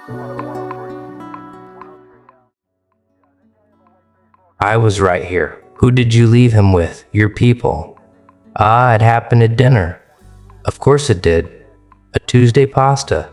I was right here. Who did you leave him with? Your people. Ah, it happened at dinner. Of course it did. A Tuesday pasta.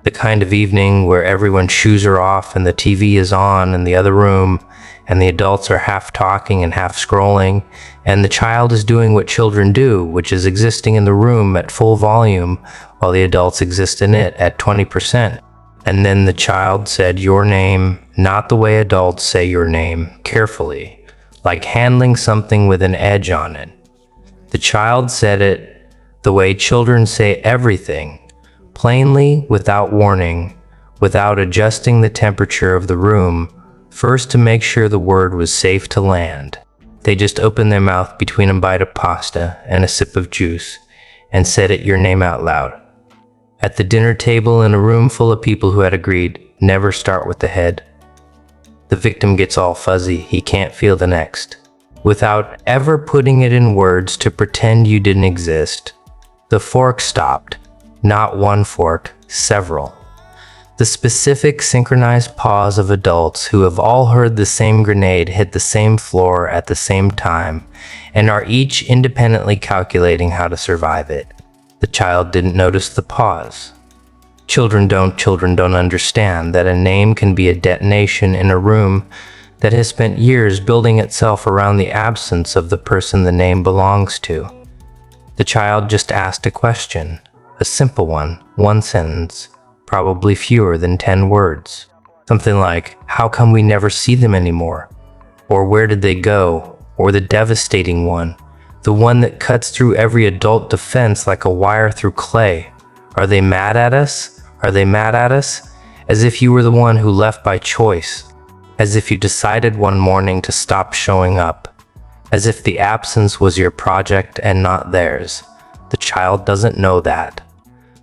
The kind of evening where everyone's shoes are off and the TV is on in the other room, and the adults are half talking and half scrolling, and the child is doing what children do, which is existing in the room at full volume while the adults exist in it at 20%. And then the child said your name, not the way adults say your name, carefully, like handling something with an edge on it. The child said it the way children say everything, plainly, without warning, without adjusting the temperature of the room, first to make sure the word was safe to land. They just opened their mouth between a bite of pasta and a sip of juice and said your name out loud. At the dinner table in a room full of people who had agreed, never start with the head. The victim gets all fuzzy, he can't feel the next. Without ever putting it in words to pretend you didn't exist, the fork stopped. Not one fork, several. The specific synchronized pause of adults who have all heard the same grenade hit the same floor at the same time and are each independently calculating how to survive it. The child didn't notice the pause. Children don't understand that a name can be a detonation in a room that has spent years building itself around the absence of the person the name belongs to. The child just asked a question, a simple one sentence, probably fewer than 10 words. Something like, how come we never see them anymore? Or where did they go? Or the devastating one, the one that cuts through every adult defense like a wire through clay. Are they mad at us? Are they mad at us? As if you were the one who left by choice. As if you decided one morning to stop showing up. As if the absence was your project and not theirs. The child doesn't know that.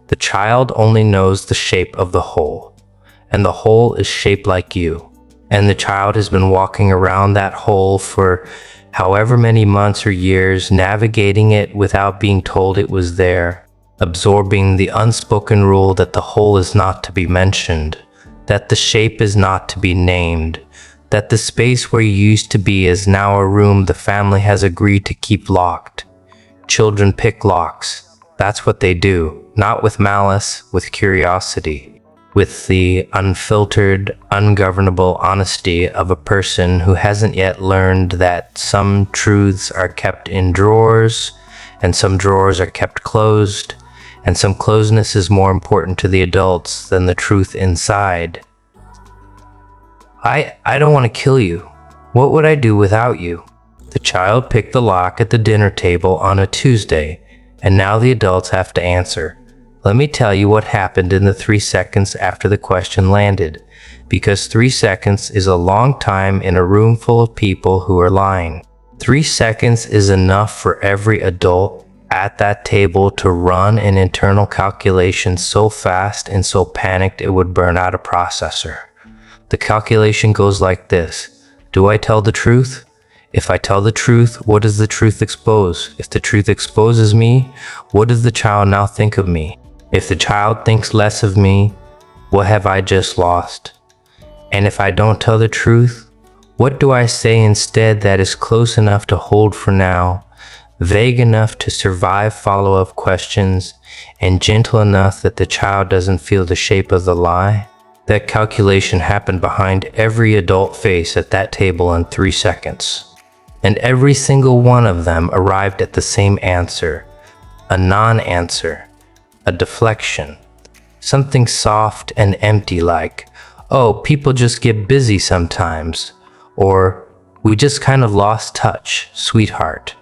The child only knows the shape of the whole. And the whole is shaped like you. And the child has been walking around that hole for however many months or years, navigating it without being told it was there, absorbing the unspoken rule that the whole is not to be mentioned, that the shape is not to be named, that the space where you used to be is now a room the family has agreed to keep locked. Children pick locks. That's what they do, not with malice, with curiosity. With the unfiltered, ungovernable honesty of a person who hasn't yet learned that some truths are kept in drawers, and some drawers are kept closed, and some closeness is more important to the adults than the truth inside. I don't want to kill you. What would I do without you? The child picked the lock at the dinner table on a Tuesday, and now the adults have to answer. Let me tell you what happened in the 3 seconds after the question landed, because 3 seconds is a long time in a room full of people who are lying. 3 seconds is enough for every adult at that table to run an internal calculation so fast and so panicked it would burn out a processor. The calculation goes like this. Do I tell the truth? If I tell the truth, what does the truth expose? If the truth exposes me, what does the child now think of me? If the child thinks less of me, what have I just lost? And if I don't tell the truth, what do I say instead that is close enough to hold for now, vague enough to survive follow-up questions, and gentle enough that the child doesn't feel the shape of the lie? That calculation happened behind every adult face at that table in 3 seconds. And every single one of them arrived at the same answer, a non-answer. A deflection, something soft and empty like, oh, people just get busy sometimes, or we just kind of lost touch, sweetheart.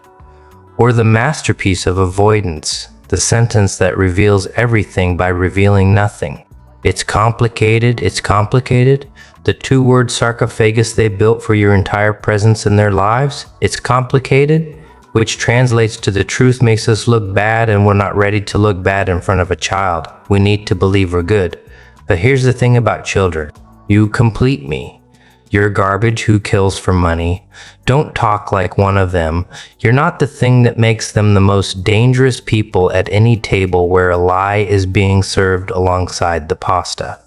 Or the masterpiece of avoidance, the sentence that reveals everything by revealing nothing. It's complicated. The 2-word sarcophagus they built for your entire presence in their lives, it's complicated. Which translates to the truth makes us look bad, and we're not ready to look bad in front of a child. We need to believe we're good. But here's the thing about children. You complete me. You're garbage who kills for money. Don't talk like one of them. You're not the thing that makes them the most dangerous people at any table where a lie is being served alongside the pasta.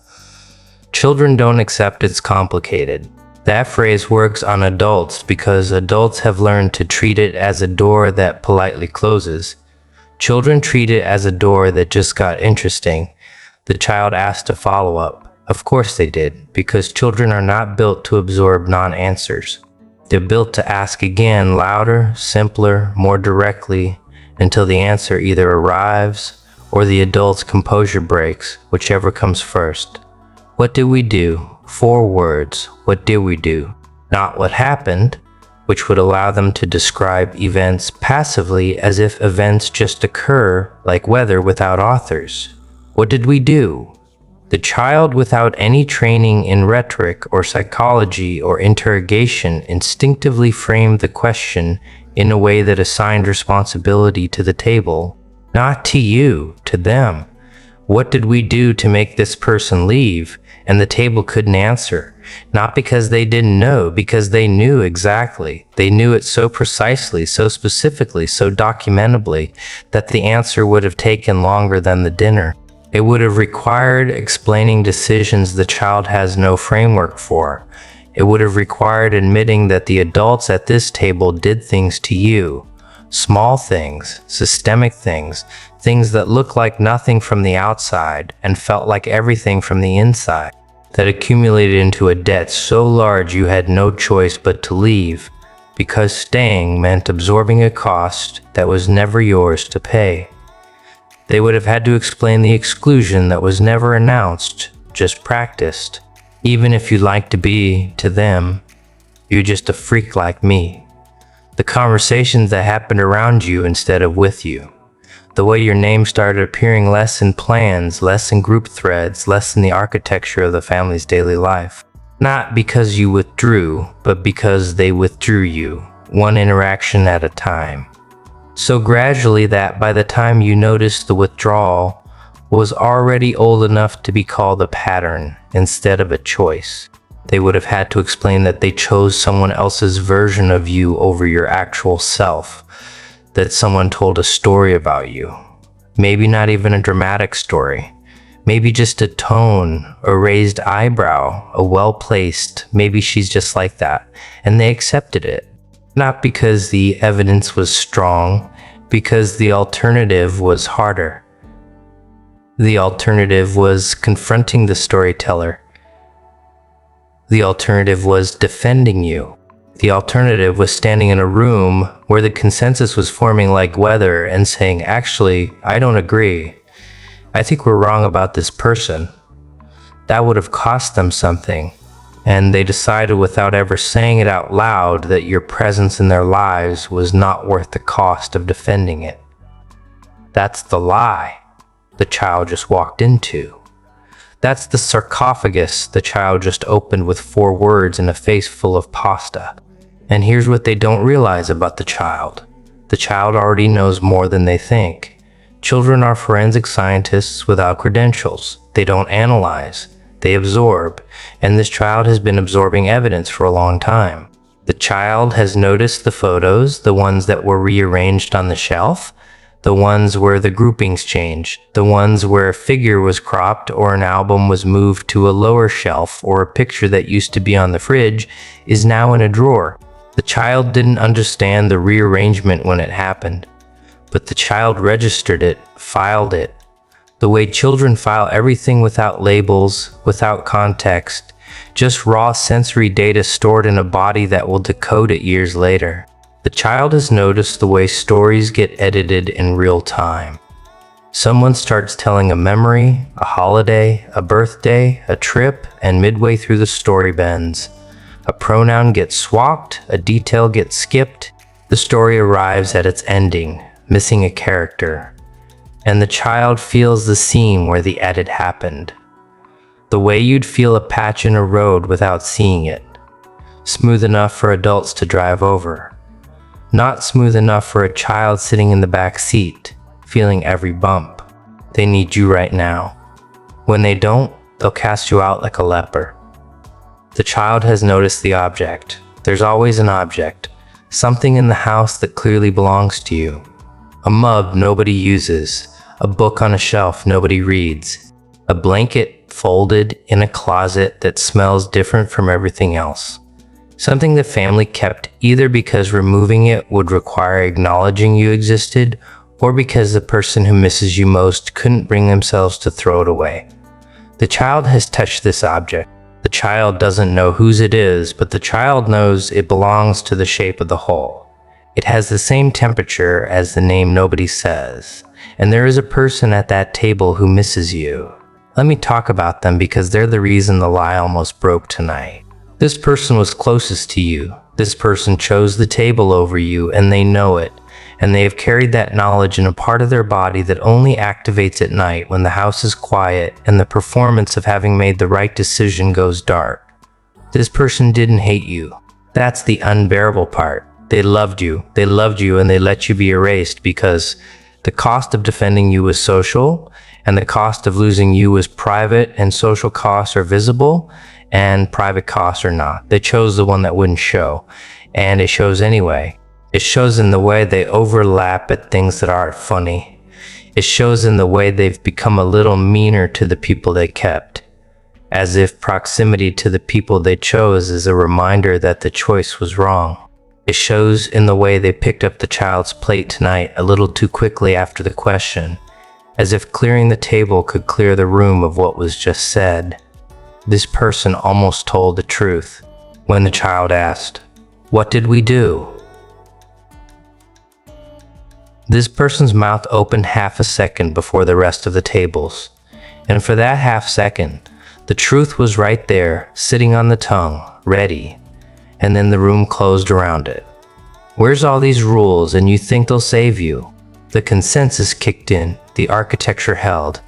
Children don't accept it's complicated. That phrase works on adults because adults have learned to treat it as a door that politely closes. Children treat it as a door that just got interesting. The child asked to follow up. Of course they did, because children are not built to absorb non-answers. They're built to ask again, louder, simpler, more directly, until the answer either arrives or the adult's composure breaks, whichever comes first. What did we do? 4 words. What did we do? Not what happened, which would allow them to describe events passively as if events just occur like weather without authors. What did we do? The child, without any training in rhetoric or psychology or interrogation, instinctively framed the question in a way that assigned responsibility to the table, not to you, to them. What did we do to make this person leave? And the table couldn't answer, not because they didn't know, because they knew exactly. They knew it so precisely, so specifically, so documentably, that the answer would have taken longer than the dinner. It would have required explaining decisions the child has no framework for. It would have required admitting that the adults at this table did things to you. Small things, systemic things, things that looked like nothing from the outside and felt like everything from the inside, that accumulated into a debt so large you had no choice but to leave, because staying meant absorbing a cost that was never yours to pay. They would have had to explain the exclusion that was never announced, just practiced. Even if you'd like to be, to them, you're just a freak like me. The conversations that happened around you instead of with you. The way your name started appearing less in plans, less in group threads, less in the architecture of the family's daily life. Not because you withdrew, but because they withdrew you, one interaction at a time. So gradually that by the time you noticed the withdrawal was already old enough to be called a pattern instead of a choice. They would have had to explain that they chose someone else's version of you over your actual self, that someone told a story about you. Maybe not even a dramatic story. Maybe just a tone, a raised eyebrow, a well-placed, maybe she's just like that, and they accepted it. Not because the evidence was strong, because the alternative was harder. The alternative was confronting the storyteller. The alternative was defending you. The alternative was standing in a room where the consensus was forming like weather and saying, actually, I don't agree. I think we're wrong about this person. That would have cost them something. And they decided without ever saying it out loud that your presence in their lives was not worth the cost of defending it. That's the lie the child just walked into. That's the sarcophagus the child just opened with 4 words and a face full of pasta. And here's what they don't realize about the child. The child already knows more than they think. Children are forensic scientists without credentials. They don't analyze, they absorb. And this child has been absorbing evidence for a long time. The child has noticed the photos, the ones that were rearranged on the shelf, the ones where the groupings changed, the ones where a figure was cropped or an album was moved to a lower shelf or a picture that used to be on the fridge is now in a drawer. The child didn't understand the rearrangement when it happened, but the child registered it, filed it. The way children file everything without labels, without context, just raw sensory data stored in a body that will decode it years later. The child has noticed the way stories get edited in real time. Someone starts telling a memory, a holiday, a birthday, a trip, and midway through the story bends. A pronoun gets swapped, a detail gets skipped. The story arrives at its ending, missing a character. And the child feels the seam where the edit happened. The way you'd feel a patch in a road without seeing it. Smooth enough for adults to drive over. Not smooth enough for a child sitting in the back seat, feeling every bump. They need you right now. When they don't, they'll cast you out like a leper. The child has noticed the object. There's always an object, something in the house that clearly belongs to you. A mug nobody uses, a book on a shelf nobody reads, a blanket folded in a closet that smells different from everything else. Something the family kept either because removing it would require acknowledging you existed, or because the person who misses you most couldn't bring themselves to throw it away. The child has touched this object. The child doesn't know whose it is, but the child knows it belongs to the shape of the hole. It has the same temperature as the name nobody says, and there is a person at that table who misses you. Let me talk about them because they're the reason the lie almost broke tonight. This person was closest to you. This person chose the table over you, and they know it. And they have carried that knowledge in a part of their body that only activates at night when the house is quiet and the performance of having made the right decision goes dark. This person didn't hate you. That's the unbearable part. They loved you, and they let you be erased because the cost of defending you was social, and the cost of losing you was private, and social costs are visible, and private costs are not. They chose the one that wouldn't show, and it shows anyway. It shows in the way they overlap at things that aren't funny. It shows in the way they've become a little meaner to the people they kept, as if proximity to the people they chose is a reminder that the choice was wrong. It shows in the way they picked up the child's plate tonight a little too quickly after the question, as if clearing the table could clear the room of what was just said. This person almost told the truth when the child asked, "What did we do?" This person's mouth opened half a second before the rest of the tables, and for that half second, the truth was right there, sitting on the tongue, ready, and then the room closed around it. Where's all these rules and you think they'll save you? The consensus kicked in, the architecture held,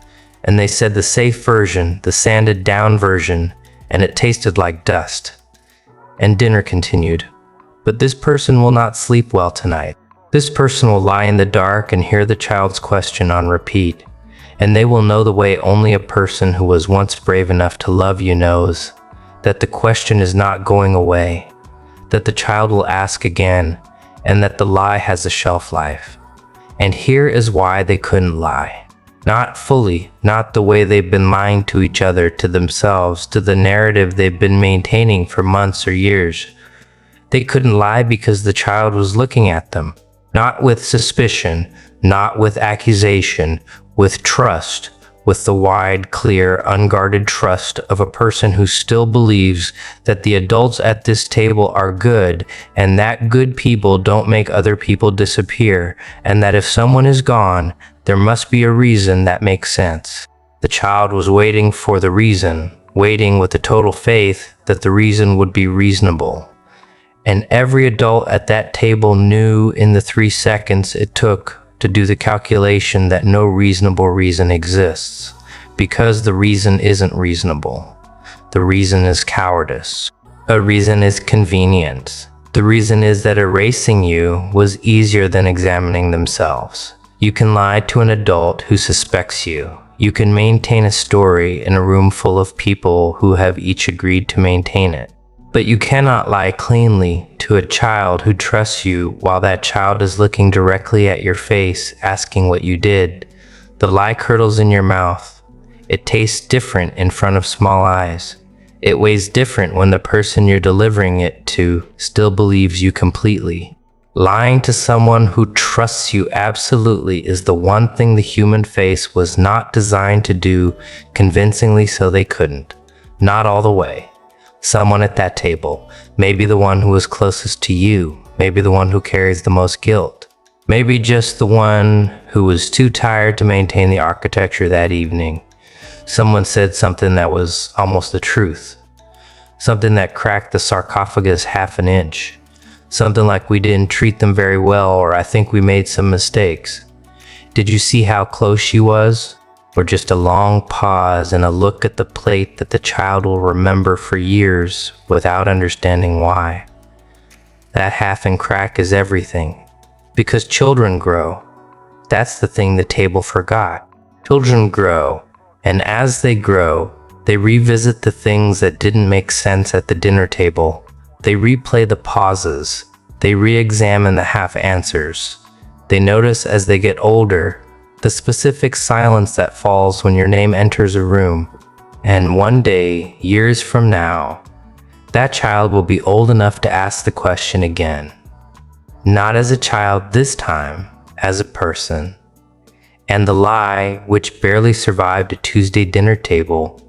and they said the safe version, the sanded down version, and it tasted like dust. And dinner continued. But this person will not sleep well tonight. This person will lie in the dark and hear the child's question on repeat, and they will know the way only a person who was once brave enough to love you knows, that the question is not going away, that the child will ask again, and that the lie has a shelf life. And here is why they couldn't lie. Not fully, not the way they've been lying to each other, to themselves, to the narrative they've been maintaining for months or years. They couldn't lie because the child was looking at them. Not with suspicion, not with accusation, with trust, with the wide, clear, unguarded trust of a person who still believes that the adults at this table are good, and that good people don't make other people disappear, and that if someone is gone, there must be a reason that makes sense. The child was waiting for the reason, waiting with a total faith that the reason would be reasonable. And every adult at that table knew in the 3 seconds it took to do the calculation that no reasonable reason exists, because the reason isn't reasonable. The reason is cowardice. A reason is convenience. The reason is that erasing you was easier than examining themselves. You can lie to an adult who suspects you. You can maintain a story in a room full of people who have each agreed to maintain it. But you cannot lie cleanly to a child who trusts you while that child is looking directly at your face, asking what you did. The lie curdles in your mouth. It tastes different in front of small eyes. It weighs different when the person you're delivering it to still believes you completely. Lying to someone who trusts you absolutely is the one thing the human face was not designed to do convincingly, so they couldn't. Not all the way. Someone at that table, maybe the one who was closest to you, maybe the one who carries the most guilt, maybe just the one who was too tired to maintain the architecture that evening. Someone said something that was almost the truth, something that cracked the sarcophagus half an inch, something like we didn't treat them very well, or I think we made some mistakes. Did you see how close she was? Or just a long pause and a look at the plate that the child will remember for years without understanding why. That half and crack is everything, because children grow. That's the thing the table forgot. Children grow, and as they grow, they revisit the things that didn't make sense at the dinner table. They replay the pauses. They re-examine the half answers. They notice as they get older the specific silence that falls when your name enters a room. And one day, years from now, that child will be old enough to ask the question again. Not as a child this time, as a person. And the lie, which barely survived a Tuesday dinner table,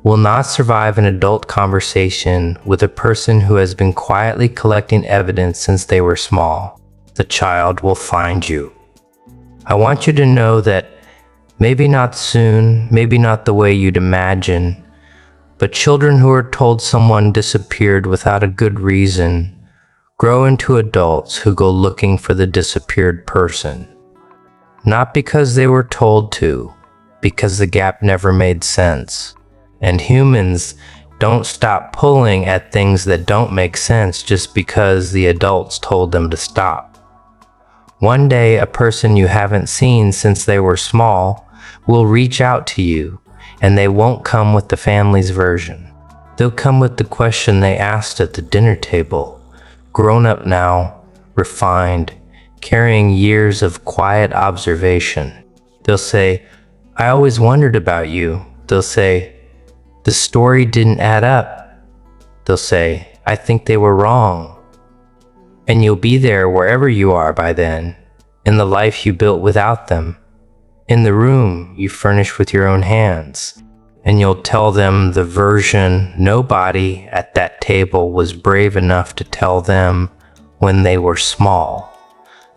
will not survive an adult conversation with a person who has been quietly collecting evidence since they were small. The child will find you. I want you to know that maybe not soon, maybe not the way you'd imagine, but children who are told someone disappeared without a good reason grow into adults who go looking for the disappeared person. Not because they were told to, because the gap never made sense. And humans don't stop pulling at things that don't make sense just because the adults told them to stop. One day, a person you haven't seen since they were small will reach out to you, and they won't come with the family's version. They'll come with the question they asked at the dinner table, grown up now, refined, carrying years of quiet observation. They'll say, "I always wondered about you." They'll say, "The story didn't add up." They'll say, "I think they were wrong." And you'll be there wherever you are by then, in the life you built without them, in the room you furnished with your own hands. And you'll tell them the version nobody at that table was brave enough to tell them when they were small.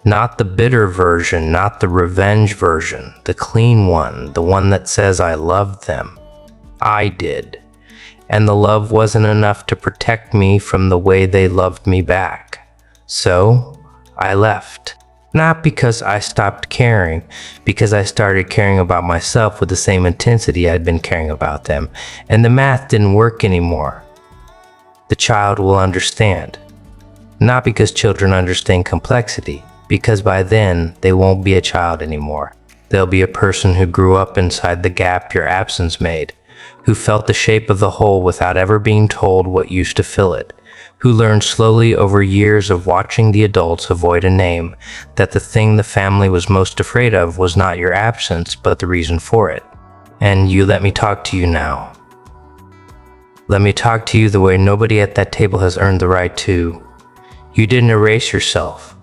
Not the bitter version, not the revenge version, the clean one, the one that says I loved them. I did. And the love wasn't enough to protect me from the way they loved me back. So I left. Not because I stopped caring, because I started caring about myself with the same intensity I'd been caring about them, and the math didn't work anymore. The child will understand. Not because children understand complexity, because by then they won't be a child anymore. They'll be a person who grew up inside the gap your absence made, who felt the shape of the hole without ever being told what used to fill it, who learned slowly over years of watching the adults avoid a name that the thing the family was most afraid of was not your absence, but the reason for it. And you let me talk to you now. Let me talk to you the way nobody at that table has earned the right to. You didn't erase yourself.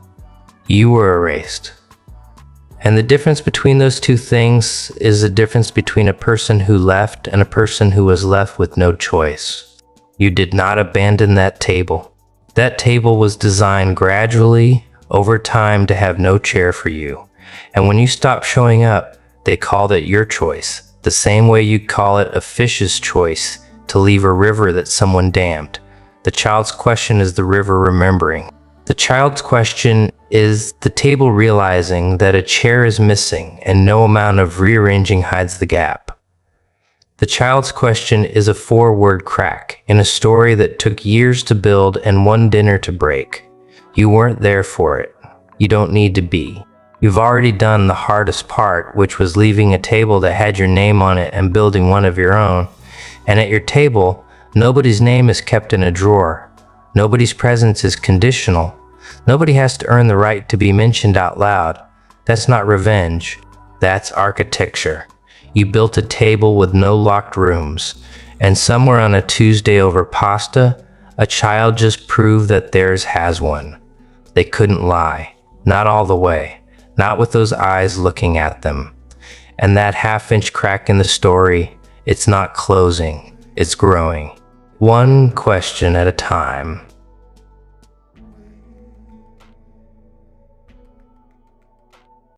You were erased. And the difference between those two things is the difference between a person who left and a person who was left with no choice. You did not abandon that table. That table was designed gradually, over time, to have no chair for you. And when you stopped showing up, they called it your choice, the same way you'd call it a fish's choice to leave a river that someone dammed. The child's question is the river remembering. The child's question is the table realizing that a chair is missing and no amount of rearranging hides the gap. The child's question is a four-word crack in a story that took years to build and one dinner to break. You weren't there for it. You don't need to be. You've already done the hardest part, which was leaving a table that had your name on it and building one of your own. And at your table, nobody's name is kept in a drawer. Nobody's presence is conditional. Nobody has to earn the right to be mentioned out loud. That's not revenge. That's architecture. You built a table with no locked rooms, and somewhere on a Tuesday over pasta, a child just proved that theirs has one. They couldn't lie. Not all the way. Not with those eyes looking at them. And that half-inch crack in the story, it's not closing. It's growing. One question at a time.